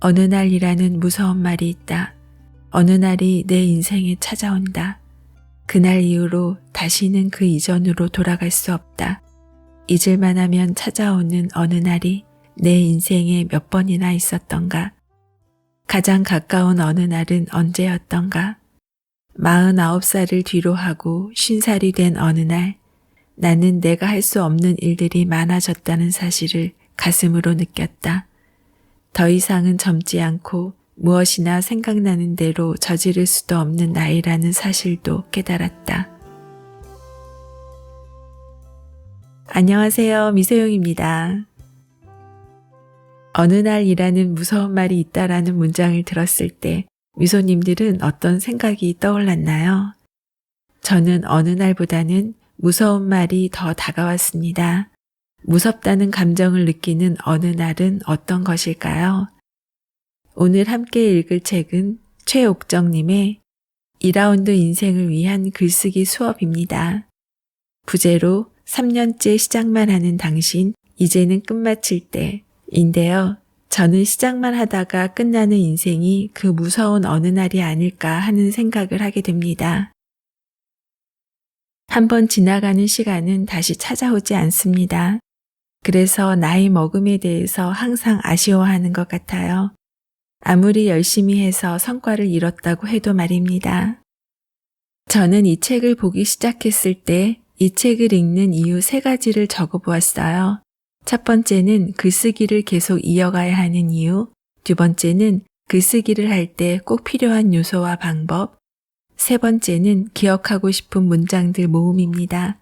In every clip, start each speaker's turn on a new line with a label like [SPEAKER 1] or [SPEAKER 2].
[SPEAKER 1] 어느 날이라는 무서운 말이 있다. 어느 날이 내 인생에 찾아온다. 그날 이후로 다시는 그 이전으로 돌아갈 수 없다. 잊을만 하면 찾아오는 어느 날이 내 인생에 몇 번이나 있었던가. 가장 가까운 어느 날은 언제였던가. 49살을 뒤로 하고 50살이 된 어느 날, 나는 내가 할 수 없는 일들이 많아졌다는 사실을 가슴으로 느꼈다. 더 이상은 젊지 않고 무엇이나 생각나는 대로 저지를 수도 없는 나이라는 사실도 깨달았다. 안녕하세요. 미소영입니다. 어느 날이라는 무서운 말이 있다라는 문장을 들었을 때 미소님들은 어떤 생각이 떠올랐나요? 저는 어느 날보다는 무서운 말이 더 다가왔습니다. 무섭다는 감정을 느끼는 어느 날은 어떤 것일까요? 오늘 함께 읽을 책은 최옥정님의 2라운드 인생을 위한 글쓰기 수업입니다. 부제로 3년째 시작만 하는 당신, 이제는 끝마칠 때인데요. 저는 시작만 하다가 끝나는 인생이 그 무서운 어느 날이 아닐까 하는 생각을 하게 됩니다. 한번 지나가는 시간은 다시 찾아오지 않습니다. 그래서 나이 먹음에 대해서 항상 아쉬워하는 것 같아요. 아무리 열심히 해서 성과를 이뤘다고 해도 말입니다. 저는 이 책을 보기 시작했을 때 이 책을 읽는 이유 3가지를 적어보았어요. 첫 번째는 글쓰기를 계속 이어가야 하는 이유, 두 번째는 글쓰기를 할 때 꼭 필요한 요소와 방법, 세 번째는 기억하고 싶은 문장들 모음입니다.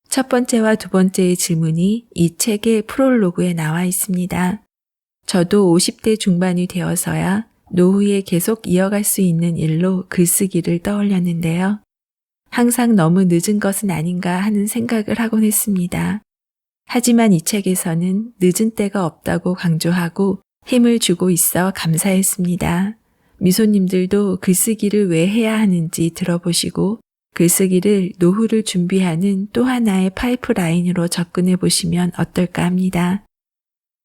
[SPEAKER 1] 첫 번째와 두 번째의 질문이 이 책의 프롤로그에 나와 있습니다. 저도 50대 중반이 되어서야 노후에 계속 이어갈 수 있는 일로 글쓰기를 떠올렸는데요. 항상 너무 늦은 것은 아닌가 하는 생각을 하곤 했습니다. 하지만 이 책에서는 늦은 때가 없다고 강조하고 힘을 주고 있어 감사했습니다. 미소님들도 글쓰기를 왜 해야 하는지 들어보시고 글쓰기를 노후를 준비하는 또 하나의 파이프라인으로 접근해 보시면 어떨까 합니다.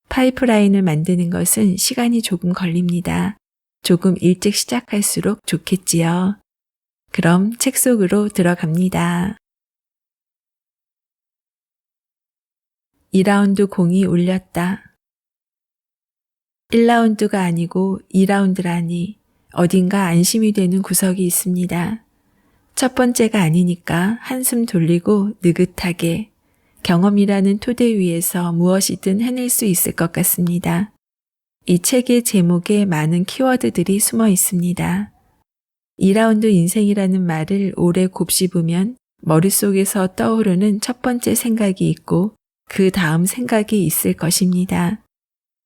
[SPEAKER 1] 파이프라인을 만드는 것은 시간이 조금 걸립니다. 조금 일찍 시작할수록 좋겠지요. 그럼 책 속으로 들어갑니다. 2라운드 공이 울렸다. 1라운드가 아니고 2라운드라니 어딘가 안심이 되는 구석이 있습니다. 첫 번째가 아니니까 한숨 돌리고 느긋하게 경험이라는 토대 위에서 무엇이든 해낼 수 있을 것 같습니다. 이 책의 제목에 많은 키워드들이 숨어 있습니다. 2라운드 인생이라는 말을 오래 곱씹으면 머릿속에서 떠오르는 첫 번째 생각이 있고 그 다음 생각이 있을 것입니다.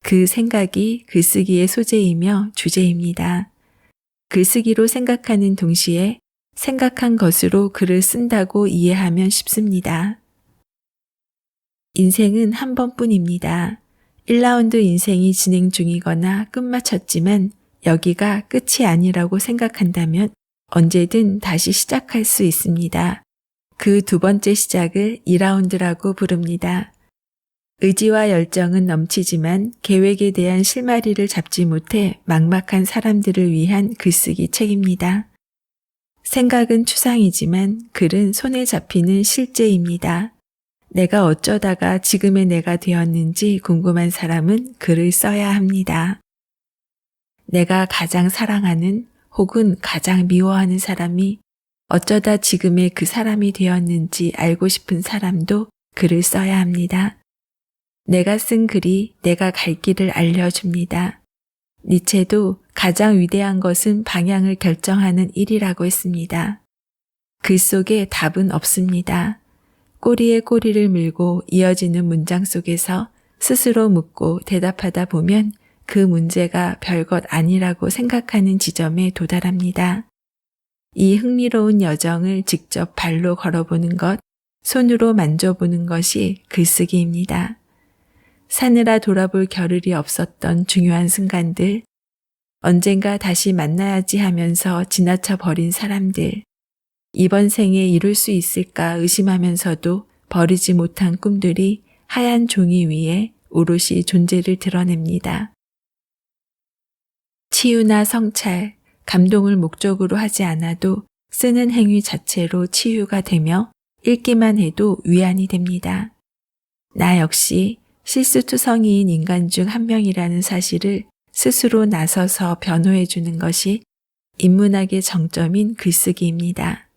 [SPEAKER 1] 그 생각이 글쓰기의 소재이며 주제입니다. 글쓰기로 생각하는 동시에 생각한 것으로 글을 쓴다고 이해하면 쉽습니다. 인생은 한 번뿐입니다. 1라운드 인생이 진행 중이거나 끝마쳤지만 여기가 끝이 아니라고 생각한다면 언제든 다시 시작할 수 있습니다. 그 두 번째 시작을 2라운드라고 부릅니다. 의지와 열정은 넘치지만 계획에 대한 실마리를 잡지 못해 막막한 사람들을 위한 글쓰기 책입니다. 생각은 추상이지만 글은 손에 잡히는 실제입니다. 내가 어쩌다가 지금의 내가 되었는지 궁금한 사람은 글을 써야 합니다. 내가 가장 사랑하는 혹은 가장 미워하는 사람이 어쩌다 지금의 그 사람이 되었는지 알고 싶은 사람도 글을 써야 합니다. 내가 쓴 글이 내가 갈 길을 알려줍니다. 니체도 가장 위대한 것은 방향을 결정하는 일이라고 했습니다. 글 속에 답은 없습니다. 꼬리에 꼬리를 물고 이어지는 문장 속에서 스스로 묻고 대답하다 보면 그 문제가 별것 아니라고 생각하는 지점에 도달합니다. 이 흥미로운 여정을 직접 발로 걸어보는 것, 손으로 만져보는 것이 글쓰기입니다. 사느라 돌아볼 겨를이 없었던 중요한 순간들, 언젠가 다시 만나야지 하면서 지나쳐 버린 사람들, 이번 생에 이룰 수 있을까 의심하면서도 버리지 못한 꿈들이 하얀 종이 위에 오롯이 존재를 드러냅니다. 치유나 성찰, 감동을 목적으로 하지 않아도 쓰는 행위 자체로 치유가 되며 읽기만 해도 위안이 됩니다. 나 역시 실수투성이인 인간 중 한 명이라는 사실을 스스로 나서서 변호해 주는 것이 인문학의 정점인 글쓰기입니다.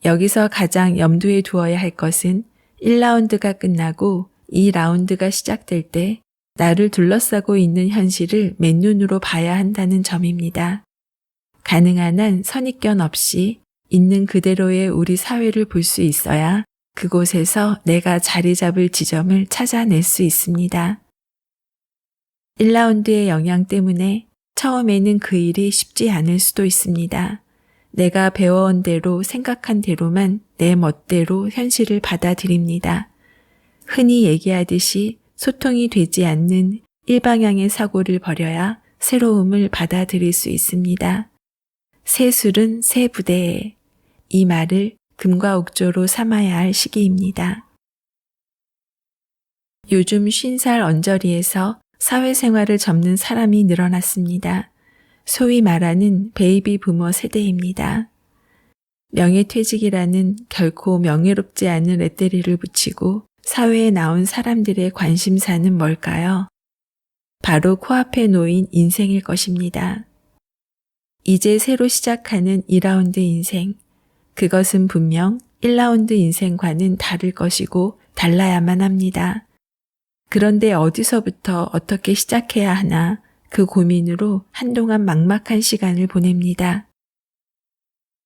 [SPEAKER 1] 여기서 가장 염두에 두어야 할 것은 1라운드가 끝나고 2라운드가 시작될 때 나를 둘러싸고 있는 현실을 맨눈으로 봐야 한다는 점입니다. 가능한 한 선입견 없이 있는 그대로의 우리 사회를 볼 수 있어야 그곳에서 내가 자리 잡을 지점을 찾아낼 수 있습니다. 1라운드의 영향 때문에 처음에는 그 일이 쉽지 않을 수도 있습니다. 내가 배워온 대로 생각한 대로만 내 멋대로 현실을 받아들입니다. 흔히 얘기하듯이 소통이 되지 않는 일방향의 사고를 버려야 새로움을 받아들일 수 있습니다. 새 술은 새 부대에, 이 말을 금과 옥조로 삼아야 할 시기입니다. 요즘 50살 언저리에서 사회생활을 접는 사람이 늘어났습니다. 소위 말하는 베이비 부머 세대입니다. 명예퇴직이라는 결코 명예롭지 않은 레떼리를 붙이고 사회에 나온 사람들의 관심사는 뭘까요? 바로 코앞에 놓인 인생일 것입니다. 이제 새로 시작하는 2라운드 인생. 그것은 분명 1라운드 인생과는 다를 것이고 달라야만 합니다. 그런데 어디서부터 어떻게 시작해야 하나 그 고민으로 한동안 막막한 시간을 보냅니다.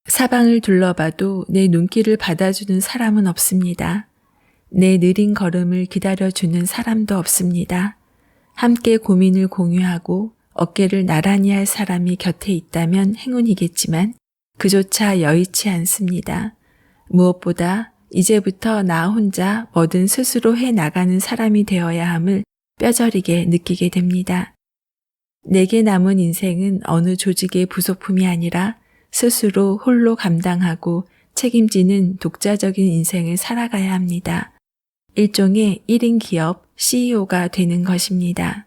[SPEAKER 1] 사방을 둘러봐도 내 눈길을 받아주는 사람은 없습니다. 내 느린 걸음을 기다려주는 사람도 없습니다. 함께 고민을 공유하고 어깨를 나란히 할 사람이 곁에 있다면 행운이겠지만 그조차 여의치 않습니다. 무엇보다 이제부터 나 혼자 뭐든 스스로 해나가는 사람이 되어야 함을 뼈저리게 느끼게 됩니다. 내게 남은 인생은 어느 조직의 부속품이 아니라 스스로 홀로 감당하고 책임지는 독자적인 인생을 살아가야 합니다. 일종의 1인 기업 CEO가 되는 것입니다.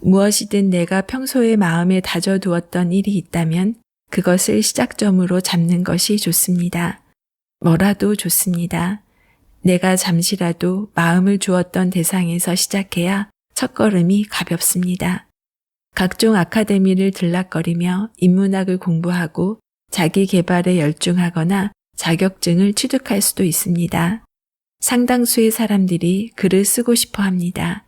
[SPEAKER 1] 무엇이든 내가 평소에 마음에 다져두었던 일이 있다면 그것을 시작점으로 잡는 것이 좋습니다. 뭐라도 좋습니다. 내가 잠시라도 마음을 주었던 대상에서 시작해야 첫걸음이 가볍습니다. 각종 아카데미를 들락거리며 인문학을 공부하고 자기 개발에 열중하거나 자격증을 취득할 수도 있습니다. 상당수의 사람들이 글을 쓰고 싶어 합니다.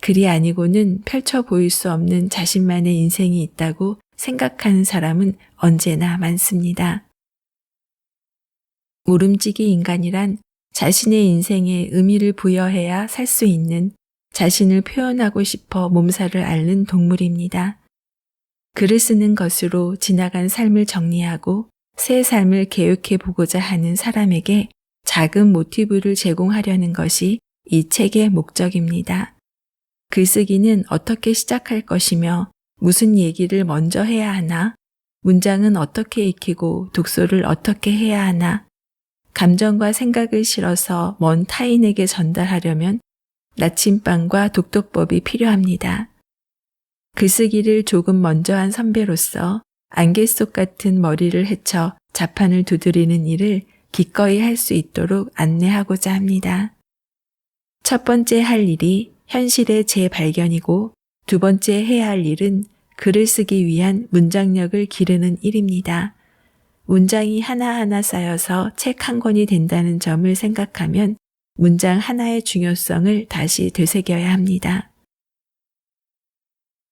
[SPEAKER 1] 글이 아니고는 펼쳐 보일 수 없는 자신만의 인생이 있다고 생각하는 사람은 언제나 많습니다. 모름지기 인간이란 자신의 인생에 의미를 부여해야 살 수 있는 자신을 표현하고 싶어 몸살을 앓는 동물입니다. 글을 쓰는 것으로 지나간 삶을 정리하고 새 삶을 계획해 보고자 하는 사람에게 작은 모티브를 제공하려는 것이 이 책의 목적입니다. 글쓰기는 어떻게 시작할 것이며 무슨 얘기를 먼저 해야 하나, 문장은 어떻게 익히고 독소를 어떻게 해야 하나, 감정과 생각을 실어서 먼 타인에게 전달하려면 나침반과 독도법이 필요합니다. 글쓰기를 조금 먼저 한 선배로서 안개 속 같은 머리를 헤쳐 자판을 두드리는 일을 기꺼이 할 수 있도록 안내하고자 합니다. 첫 번째 할 일이 현실의 재발견이고 두 번째 해야 할 일은 글을 쓰기 위한 문장력을 기르는 일입니다. 문장이 하나하나 쌓여서 책 한 권이 된다는 점을 생각하면 문장 하나의 중요성을 다시 되새겨야 합니다.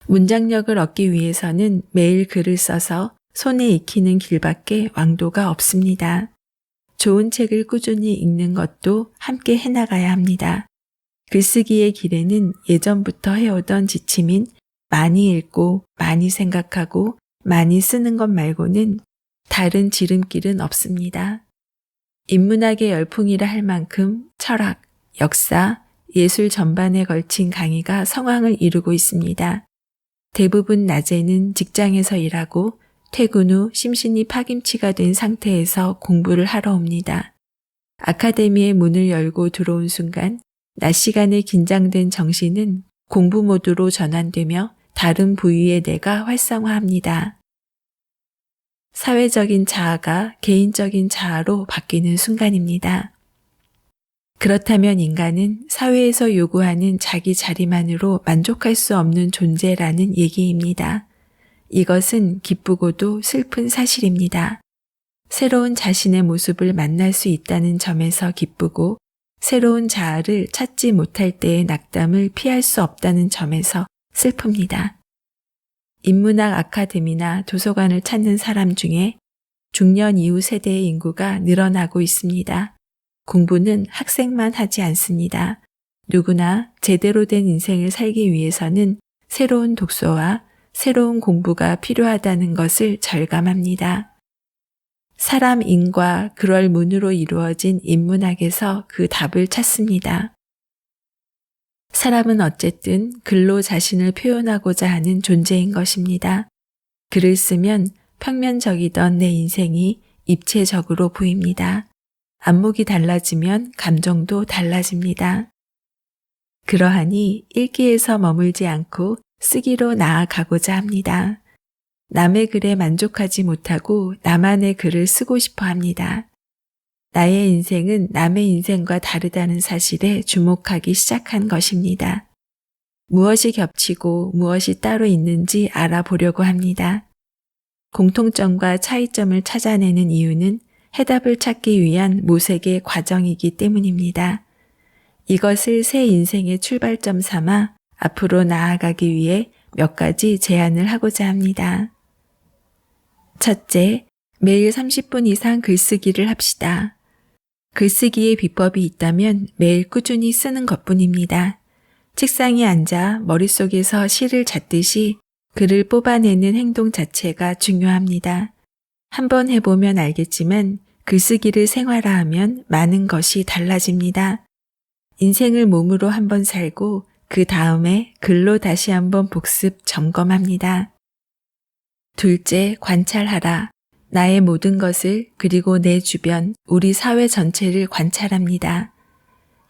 [SPEAKER 1] 문장력을 얻기 위해서는 매일 글을 써서 손에 익히는 길밖에 왕도가 없습니다. 좋은 책을 꾸준히 읽는 것도 함께 해나가야 합니다. 글쓰기의 길에는 예전부터 해오던 지침인 많이 읽고 많이 생각하고 많이 쓰는 것 말고는 다른 지름길은 없습니다. 인문학의 열풍이라 할 만큼 철학, 역사, 예술 전반에 걸친 강의가 성황을 이루고 있습니다. 대부분 낮에는 직장에서 일하고 퇴근 후 심신이 파김치가 된 상태에서 공부를 하러 옵니다. 아카데미의 문을 열고 들어온 순간 낮 시간에 긴장된 정신은 공부 모드로 전환되며 다른 부위의 뇌가 활성화합니다. 사회적인 자아가 개인적인 자아로 바뀌는 순간입니다. 그렇다면 인간은 사회에서 요구하는 자기 자리만으로 만족할 수 없는 존재라는 얘기입니다. 이것은 기쁘고도 슬픈 사실입니다. 새로운 자신의 모습을 만날 수 있다는 점에서 기쁘고 새로운 자아를 찾지 못할 때의 낙담을 피할 수 없다는 점에서 슬픕니다. 인문학 아카데미나 도서관을 찾는 사람 중에 중년 이후 세대의 인구가 늘어나고 있습니다. 공부는 학생만 하지 않습니다. 누구나 제대로 된 인생을 살기 위해서는 새로운 독서와 새로운 공부가 필요하다는 것을 절감합니다. 사람 인과 그럴 문으로 이루어진 인문학에서 그 답을 찾습니다. 사람은 어쨌든 글로 자신을 표현하고자 하는 존재인 것입니다. 글을 쓰면 평면적이던 내 인생이 입체적으로 보입니다. 안목이 달라지면 감정도 달라집니다. 그러하니 읽기에서 머물지 않고 쓰기로 나아가고자 합니다. 남의 글에 만족하지 못하고 나만의 글을 쓰고 싶어 합니다. 나의 인생은 남의 인생과 다르다는 사실에 주목하기 시작한 것입니다. 무엇이 겹치고 무엇이 따로 있는지 알아보려고 합니다. 공통점과 차이점을 찾아내는 이유는 해답을 찾기 위한 모색의 과정이기 때문입니다. 이것을 새 인생의 출발점 삼아 앞으로 나아가기 위해 몇 가지 제안을 하고자 합니다. 첫째, 매일 30분 이상 글쓰기를 합시다. 글쓰기의 비법이 있다면 매일 꾸준히 쓰는 것뿐입니다. 책상에 앉아 머릿속에서 시를 잣듯이 글을 뽑아내는 행동 자체가 중요합니다. 한번 해보면 알겠지만 글쓰기를 생활화하면 많은 것이 달라집니다. 인생을 몸으로 한번 살고 그 다음에 글로 다시 한번 복습 점검합니다. 둘째, 관찰하라. 나의 모든 것을 그리고 내 주변, 우리 사회 전체를 관찰합니다.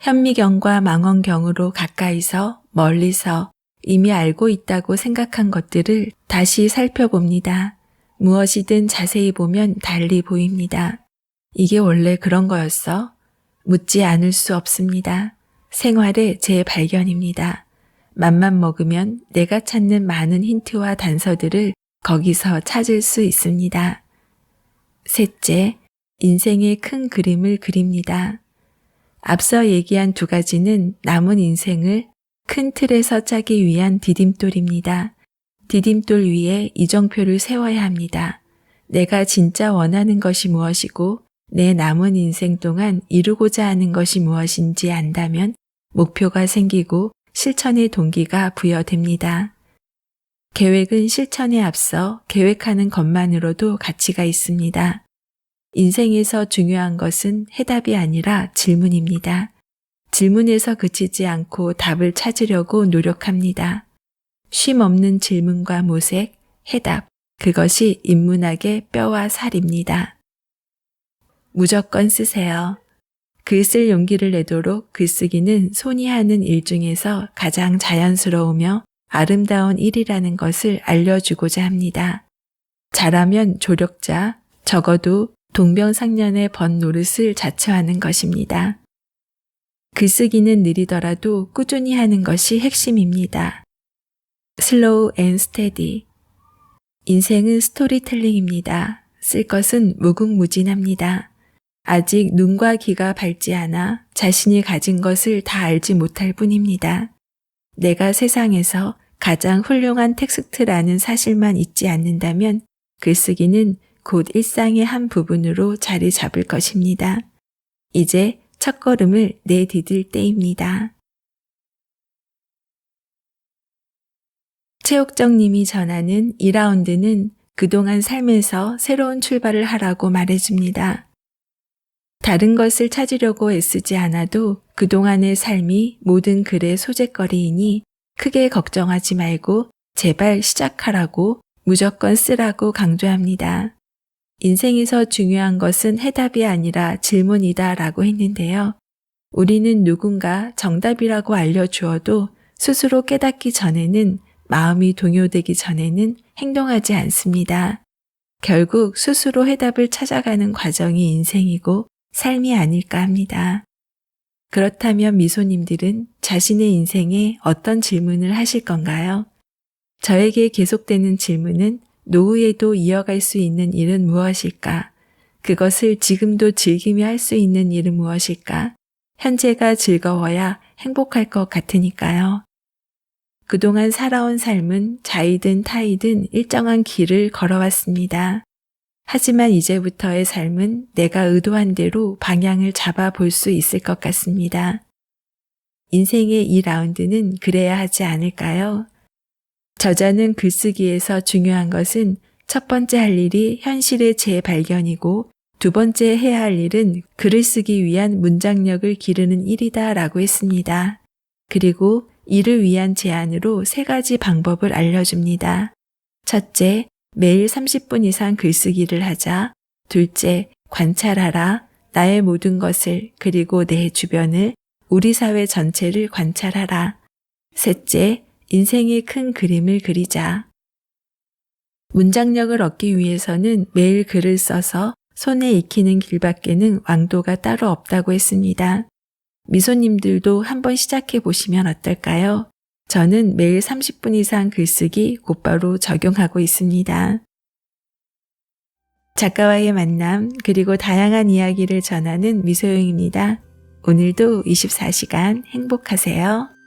[SPEAKER 1] 현미경과 망원경으로 가까이서 멀리서 이미 알고 있다고 생각한 것들을 다시 살펴봅니다. 무엇이든 자세히 보면 달리 보입니다. 이게 원래 그런 거였어? 묻지 않을 수 없습니다. 생활의 재발견입니다. 맘만 먹으면 내가 찾는 많은 힌트와 단서들을 거기서 찾을 수 있습니다. 셋째, 인생의 큰 그림을 그립니다. 앞서 얘기한 두 가지는 남은 인생을 큰 틀에서 짜기 위한 디딤돌입니다. 디딤돌 위에 이정표를 세워야 합니다. 내가 진짜 원하는 것이 무엇이고 내 남은 인생 동안 이루고자 하는 것이 무엇인지 안다면 목표가 생기고 실천의 동기가 부여됩니다. 계획은 실천에 앞서 계획하는 것만으로도 가치가 있습니다. 인생에서 중요한 것은 해답이 아니라 질문입니다. 질문에서 그치지 않고 답을 찾으려고 노력합니다. 쉼 없는 질문과 모색, 해답, 그것이 인문학의 뼈와 살입니다. 무조건 쓰세요. 글 쓸 용기를 내도록 글쓰기는 손이 하는 일 중에서 가장 자연스러우며 아름다운 일이라는 것을 알려주고자 합니다. 잘하면 조력자, 적어도 동병상련의 번 노릇을 자처하는 것입니다. 글쓰기는 느리더라도 꾸준히 하는 것이 핵심입니다. Slow and steady. 인생은 스토리텔링입니다. 쓸 것은 무궁무진합니다. 아직 눈과 귀가 밝지 않아 자신이 가진 것을 다 알지 못할 뿐입니다. 내가 세상에서 가장 훌륭한 텍스트라는 사실만 잊지 않는다면 글쓰기는 곧 일상의 한 부분으로 자리 잡을 것입니다. 이제 첫걸음을 내디딜 때입니다. 최옥정 님이 전하는 2라운드는 그동안 삶에서 새로운 출발을 하라고 말해줍니다. 다른 것을 찾으려고 애쓰지 않아도 그동안의 삶이 모든 글의 소재거리이니 크게 걱정하지 말고 제발 시작하라고 무조건 쓰라고 강조합니다. 인생에서 중요한 것은 해답이 아니라 질문이다 라고 했는데요. 우리는 누군가 정답이라고 알려주어도 스스로 깨닫기 전에는, 마음이 동요되기 전에는 행동하지 않습니다. 결국 스스로 해답을 찾아가는 과정이 인생이고 삶이 아닐까 합니다. 그렇다면 미소님들은 자신의 인생에 어떤 질문을 하실 건가요? 저에게 계속되는 질문은 노후에도 이어갈 수 있는 일은 무엇일까? 그것을 지금도 즐기며 할 수 있는 일은 무엇일까? 현재가 즐거워야 행복할 것 같으니까요. 그동안 살아온 삶은 자이든 타이든 일정한 길을 걸어왔습니다. 하지만 이제부터의 삶은 내가 의도한 대로 방향을 잡아 볼 수 있을 것 같습니다. 인생의 2라운드는 그래야 하지 않을까요? 저자는 글쓰기에서 중요한 것은 첫 번째 할 일이 현실의 재발견이고 두 번째 해야 할 일은 글을 쓰기 위한 문장력을 기르는 일이다 라고 했습니다. 그리고 이를 위한 제안으로 3가지 방법을 알려줍니다. 첫째, 매일 30분 이상 글쓰기를 하자. 둘째, 관찰하라. 나의 모든 것을, 그리고 내 주변을, 우리 사회 전체를 관찰하라. 셋째, 인생의 큰 그림을 그리자. 문장력을 얻기 위해서는 매일 글을 써서 손에 익히는 길밖에는 왕도가 따로 없다고 했습니다. 미소님들도 한번 시작해 보시면 어떨까요? 저는 매일 30분 이상 글쓰기 곧바로 적용하고 있습니다. 작가와의 만남, 그리고 다양한 이야기를 전하는 미소영입니다. 오늘도 24시간 행복하세요.